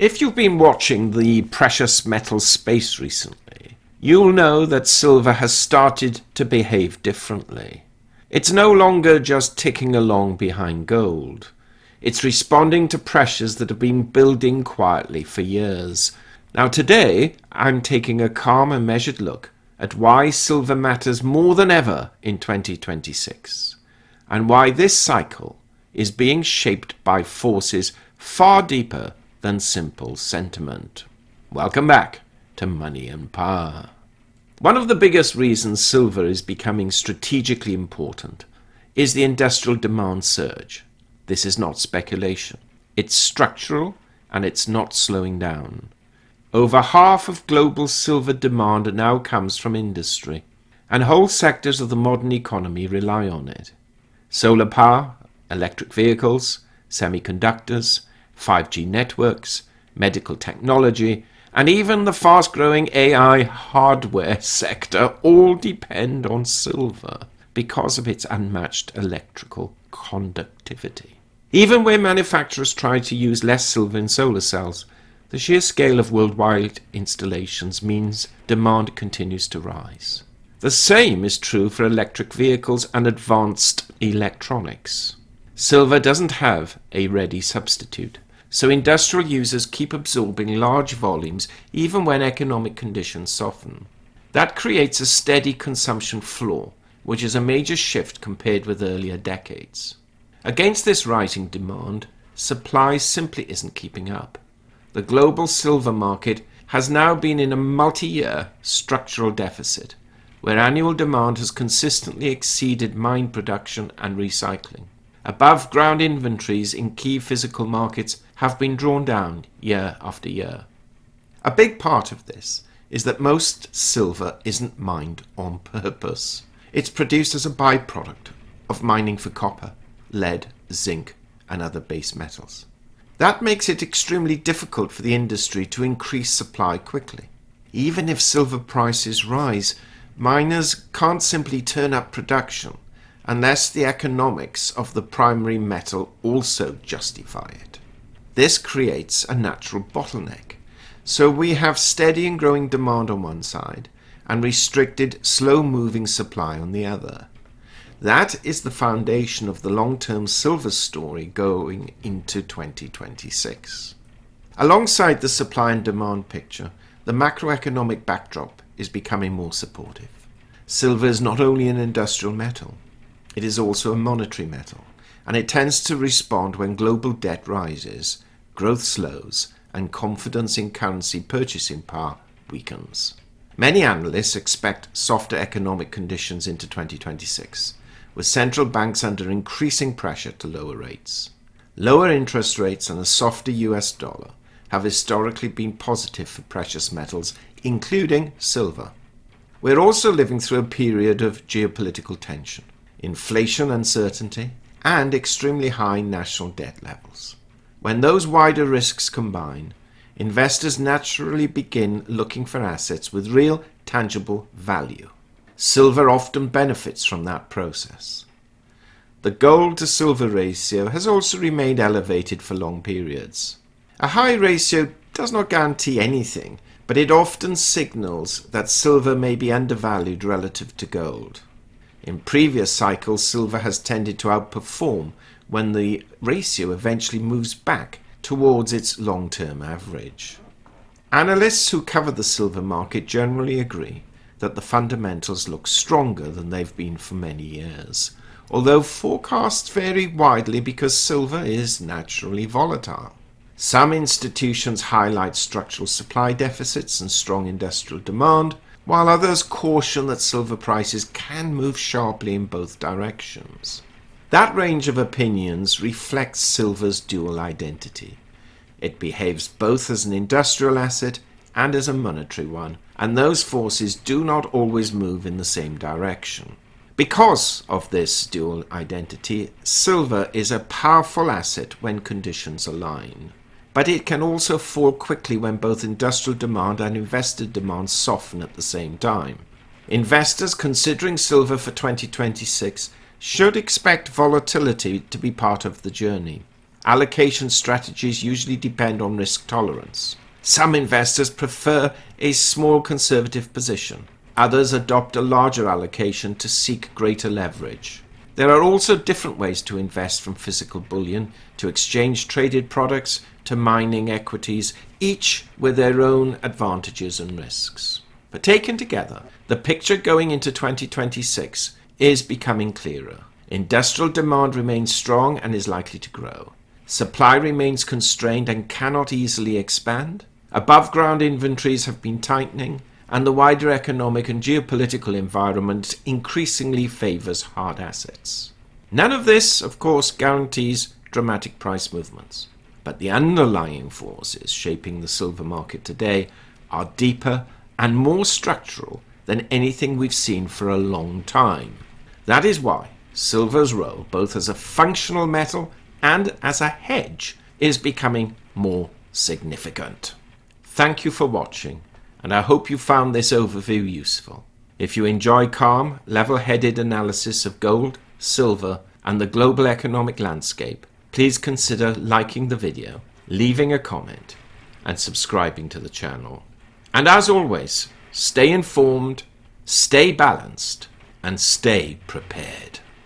If you've been watching the precious metal space recently, you'll know that silver has started to behave differently. It's no longer just ticking along behind gold. It's responding to pressures that have been building quietly for years. Now today, I'm taking a calm and measured look at why silver matters more than ever in 2026, and why this cycle is being shaped by forces far deeper than simple sentiment. Welcome back to Money and Power. One of the biggest reasons silver is becoming strategically important is the industrial demand surge. This is not speculation. It's structural and it's not slowing down. Over half of global silver demand now comes from industry, and whole sectors of the modern economy rely on it. Solar power, electric vehicles, semiconductors, 5G networks, medical technology, and even the fast-growing AI hardware sector all depend on silver because of its unmatched electrical conductivity. Even where manufacturers try to use less silver in solar cells, the sheer scale of worldwide installations means demand continues to rise. The same is true for electric vehicles and advanced electronics. Silver doesn't have a ready substitute, so industrial users keep absorbing large volumes even when economic conditions soften. That creates a steady consumption floor, which is a major shift compared with earlier decades. Against this rising demand, supply simply isn't keeping up. The global silver market has now been in a multi-year structural deficit, where annual demand has consistently exceeded mine production and recycling. Above-ground inventories in key physical markets have been drawn down year after year. A big part of this is that most silver isn't mined on purpose. It's produced as a byproduct of mining for copper, lead, zinc, and other base metals. That makes it extremely difficult for the industry to increase supply quickly. Even if silver prices rise, miners can't simply turn up production unless the economics of the primary metal also justify it. This creates a natural bottleneck. So we have steady and growing demand on one side and restricted, slow-moving supply on the other. That is the foundation of the long-term silver story going into 2026. Alongside the supply and demand picture, the macroeconomic backdrop is becoming more supportive. Silver is not only an industrial metal, it is also a monetary metal, and it tends to respond when global debt rises, growth slows, and confidence in currency purchasing power weakens. Many analysts expect softer economic conditions into 2026, with central banks under increasing pressure to lower rates. Lower interest rates and a softer US dollar have historically been positive for precious metals, including silver. We're also living through a period of geopolitical tension, inflation uncertainty, and extremely high national debt levels. When those wider risks combine, investors naturally begin looking for assets with real, tangible value. Silver often benefits from that process. The gold to silver ratio has also remained elevated for long periods. A high ratio does not guarantee anything, but it often signals that silver may be undervalued relative to gold. In previous cycles, silver has tended to outperform when the ratio eventually moves back towards its long-term average. Analysts who cover the silver market generally agree that the fundamentals look stronger than they've been for many years, although forecasts vary widely because silver is naturally volatile. Some institutions highlight structural supply deficits and strong industrial demand, while others caution that silver prices can move sharply in both directions. That range of opinions reflects silver's dual identity. It behaves both as an industrial asset and as a monetary one, and those forces do not always move in the same direction. Because of this dual identity, silver is a powerful asset when conditions align. But it can also fall quickly when both industrial demand and investor demand soften at the same time. Investors considering silver for 2026 should expect volatility to be part of the journey. Allocation strategies usually depend on risk tolerance. Some investors prefer a small conservative position. Others adopt a larger allocation to seek greater leverage. There are also different ways to invest, from physical bullion to exchange-traded products to mining equities, each with their own advantages and risks. But taken together, the picture going into 2026 is becoming clearer. Industrial demand remains strong and is likely to grow. Supply remains constrained and cannot easily expand. Above-ground inventories have been tightening, and the wider economic and geopolitical environment increasingly favors hard assets. None of this, of course, guarantees dramatic price movements, but the underlying forces shaping the silver market today are deeper and more structural than anything we've seen for a long time. That is why silver's role, both as a functional metal and as a hedge, is becoming more significant. Thank you for watching, and I hope you found this overview useful. If you enjoy calm, level-headed analysis of gold, silver, and the global economic landscape, please consider liking the video, leaving a comment, and subscribing to the channel. And as always, stay informed, stay balanced, and stay prepared.